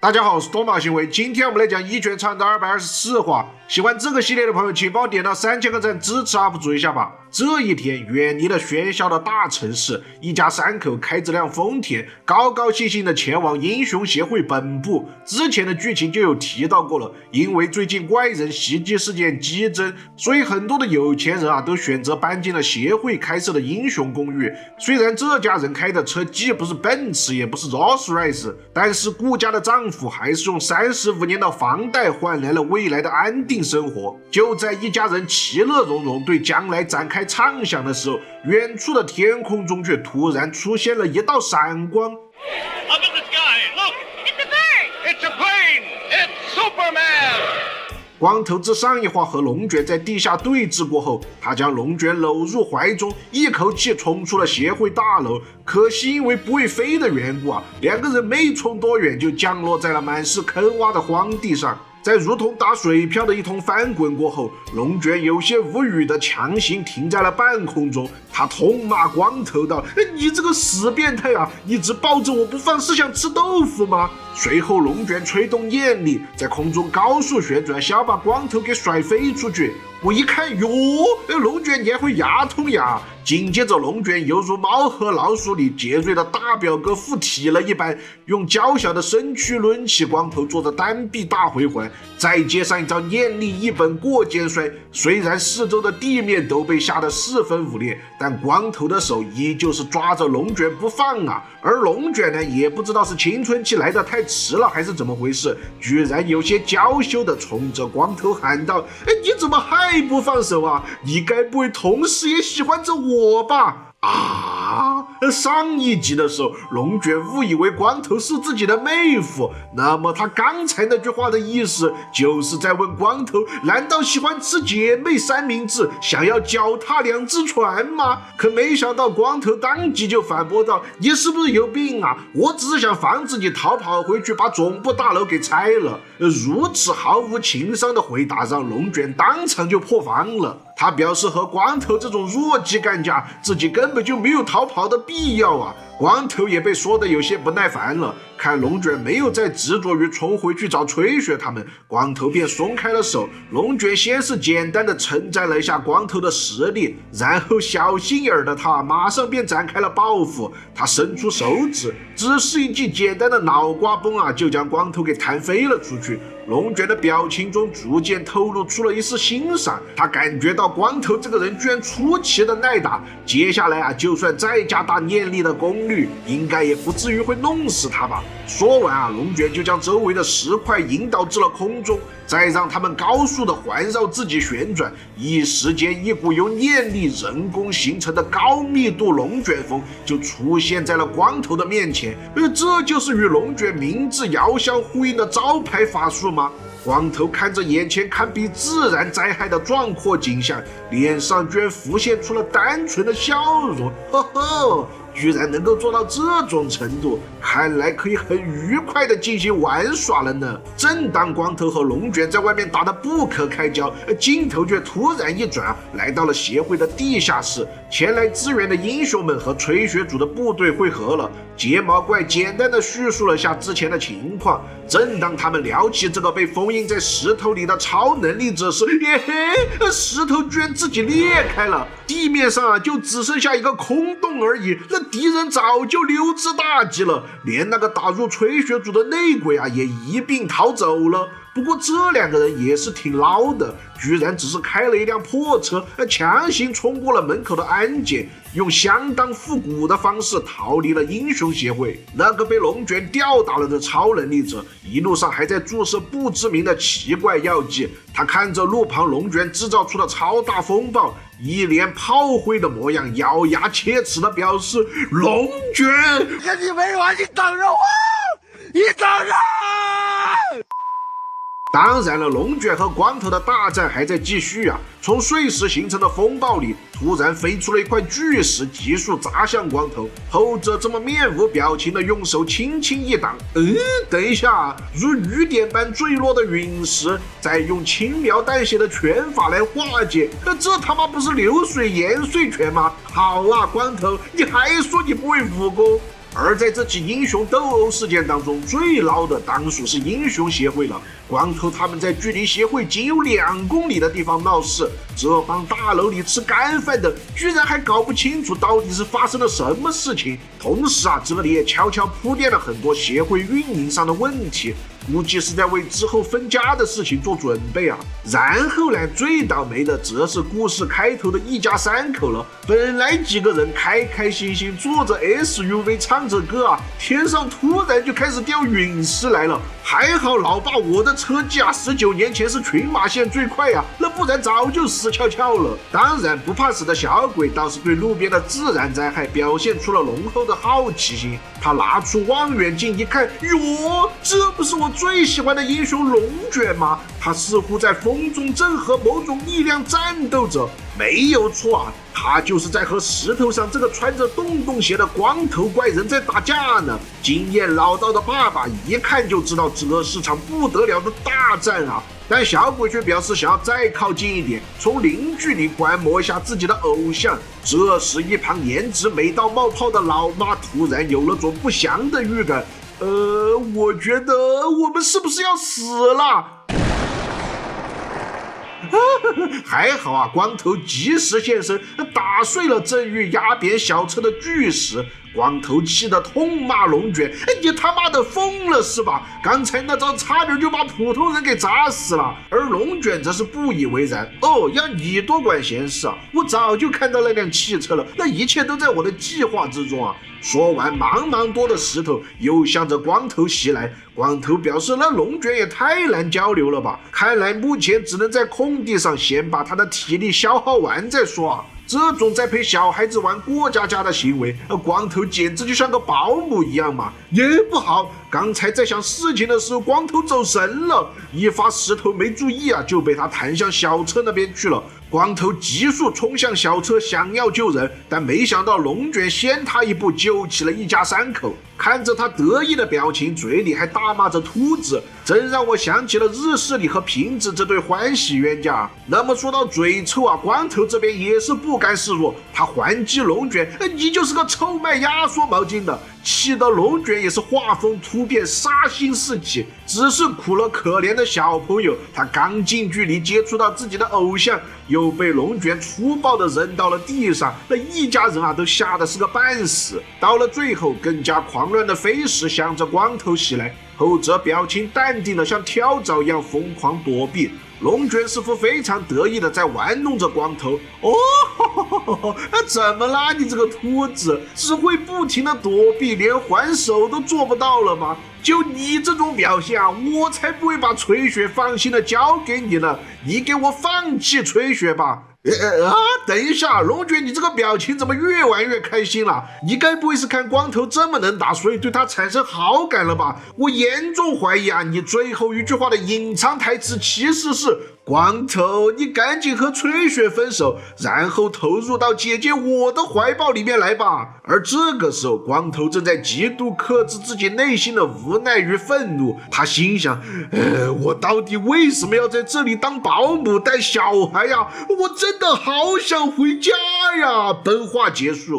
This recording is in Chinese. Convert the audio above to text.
大家好，我是多马行为。今天我们来讲一拳长的224话。喜欢这个系列的朋友，请帮我点到3000个赞支持 UP 主一下吧。这一天，远离了喧嚣的大城市，一家三口开着辆丰田，高高兴兴的前往英雄协会本部。之前的剧情就有提到过了，因为最近怪人袭击事件激增，所以很多的有钱人都选择搬进了协会开设的英雄公寓。虽然这家人开的车既不是奔驰，也不是 Rolls-Royce， 但是顾家的丈夫还是用35年的房贷换来了未来的安定生活。就在一家人其乐融融对将来展开畅想的时候，远处的天空中却突然出现了一道闪光。Up in the sky, look! It's a bird! It's a plane! It's Superman! 光头自上一话和龙卷在地下对峙过后，他将龙卷搂入怀中，一口气冲出了协会大楼。可惜因为不会飞的缘故两个人没冲多远就降落在了满是坑洼的荒地上。在如同打水漂的一通翻滚过后，龙卷有些无语的强行停在了半空中。他痛骂光头道：“你这个死变态一直抱着我不放，是想吃豆腐吗？”随后龙卷吹动念力，在空中高速旋转，想要把光头给甩飞出去。我一看，哟，龙卷你还会牙痛呀！紧接着，龙卷犹如猫和老鼠里杰瑞的大表哥附体了一般，用娇小的身躯抡起光头，做着单臂大回环，再接上一招念力一本过肩摔。虽然四周的地面都被吓得四分五裂，但光头的手依旧是抓着龙卷不放而龙卷呢，也不知道是青春期来得太迟了还是怎么回事，居然有些娇羞的冲着光头喊道：“你怎么还不放手你该不会同时也喜欢着我吧？”上一集的时候，龙卷误以为光头是自己的妹夫，那么他刚才那句话的意思就是在问光头，难道喜欢吃姐妹三明治，想要脚踏两只船吗？可没想到光头当即就反驳道：“你是不是有病我只是想防止你逃跑回去把总部大楼给拆了。”如此毫无情商的回答让龙卷当场就破防了。他表示和光头这种弱鸡干架，自己根本就没有逃跑的必要光头也被说得有些不耐烦了，看龙卷没有再执着于冲回去找吹雪他们，光头便松开了手。龙卷先是简单的称赞了一下光头的实力，然后小心眼的他马上便展开了报复。他伸出手指，只是一记简单的脑瓜崩就将光头给弹飞了出去。龙卷的表情中逐渐透露出了一丝欣赏，他感觉到光头这个人居然出奇的耐打，接下来就算再加大念力的功率，应该也不至于会弄死他吧。说完龙卷就将周围的石块引导至了空中，再让他们高速的环绕自己旋转，一时间一股由念力人工形成的高密度龙卷风就出现在了光头的面前。这就是与龙卷名字遥相呼应的招牌法术吗？光头看着眼前堪比自然灾害的壮阔景象，脸上居然浮现出了单纯的笑容。居然能够做到这种程度，看来可以很愉快的进行玩耍了呢。正当光头和龙卷在外面打得不可开交，镜头却突然一转来到了协会的地下室。前来支援的英雄们和吹雪组的部队汇合了。睫毛怪简单的叙述了下之前的情况。正当他们聊起这个被封印在石头里的超能力者时，石头居然自己裂开了，地面上就只剩下一个空洞而已。那敌人早就溜之大吉了，连那个打入吹雪组的内鬼也一并逃走了。不过这两个人也是挺捞的，居然只是开了一辆破车，强行冲过了门口的安检，用相当复古的方式逃离了英雄协会。那个被龙卷吊打了的超能力者，一路上还在注射不知名的奇怪药剂。他看着路旁龙卷制造出的超大风暴，一脸炮灰的模样，咬牙切齿的表示：“龙卷，跟你没完，你等着我，你等着！”当然了，龙卷和光头的大战还在继续从碎石形成的风暴里突然飞出了一块巨石，急速砸向光头。后者这么面无表情的用手轻轻一挡，等一下，如雨点般坠落的陨石，再用轻描淡写的拳法来化解，这他妈不是流水盐碎拳吗？好光头，你还说你不会武功？而在这起英雄斗殴事件当中，最闹的当属是英雄协会了。光头他们在距离协会仅有2公里的地方闹事，这帮大楼里吃干饭的居然还搞不清楚到底是发生了什么事情。同时这里也悄悄铺垫了很多协会运营上的问题，估计是在为之后分家的事情做准备啊。然后呢，最倒霉的则是故事开头的一家3口了。本来几个人开开心心坐着 SUV 唱着歌天上突然就开始掉陨石来了。还好老爸我的车技19年前是群马县最快那不然早就死翘翘了。当然不怕死的小鬼倒是对路边的自然灾害表现出了浓厚的好奇心，他拿出望远镜一看，哟，这不是我最喜欢的英雄龙卷吗？他似乎在风中正和某种力量战斗着。没有错他就是在和石头上这个穿着洞洞鞋的光头怪人在打架呢。经验老道的爸爸一看就知道这是场不得了的大战但小鬼却表示想要再靠近一点，从零距离观摩一下自己的偶像。这时一旁颜值美到冒泡的老妈突然有了种不祥的预感，我觉得我们是不是要死了？还好光头及时现身，打碎了正欲压扁小车的巨石。光头气得痛骂龙卷：“你他妈的疯了是吧？刚才那招差点就把普通人给砸死了。”而龙卷则是不以为然：“要你多管闲事我早就看到那辆汽车了，那一切都在我的计划之中说完，茫茫多的石头又向着光头袭来。光头表示，那龙卷也太难交流了吧，看来目前只能在空地上先把他的体力消耗完再说这种在陪小孩子玩过家家的行为，光头简直就像个保姆一样嘛！也不好，刚才在想事情的时候，光头走神了，一发石头没注意就被他弹向小车那边去了。光头急速冲向小车，想要救人，但没想到龙卷先他一步救起了一家3口。看着他得意的表情，嘴里还大骂着秃子，真让我想起了日式里和平子这对欢喜冤家。那么说到嘴臭光头这边也是不甘示弱，他还击龙卷：“你就是个臭卖压缩毛巾的！”气得龙卷也是画风突变，杀心四起。只是苦了可怜的小朋友，他刚近距离接触到自己的偶像，又被龙卷粗暴地扔到了地上，那一家人都吓得是个半死。到了最后，更加狂乱的飞石向着光头袭来，后者表情淡定的像跳蚤一样疯狂躲避。龙卷似乎非常得意的在玩弄着光头。怎么啦？你这个秃子只会不停的躲避，连还手都做不到了吗？就你这种表现我才不会把吹雪放心的交给你呢！你给我放弃吹雪吧！等一下，龙卷，你这个表情怎么越玩越开心了？你该不会是看光头这么能打，所以对他产生好感了吧？我严重怀疑你最后一句话的隐藏台词其实是：光头，你赶紧和吹雪分手，然后投入到姐姐我的怀抱里面来吧。而这个时候，光头正在极度克制自己内心的无奈与愤怒，他心想：我到底为什么要在这里当保姆带小孩呀？我真的好想回家呀！本话结束。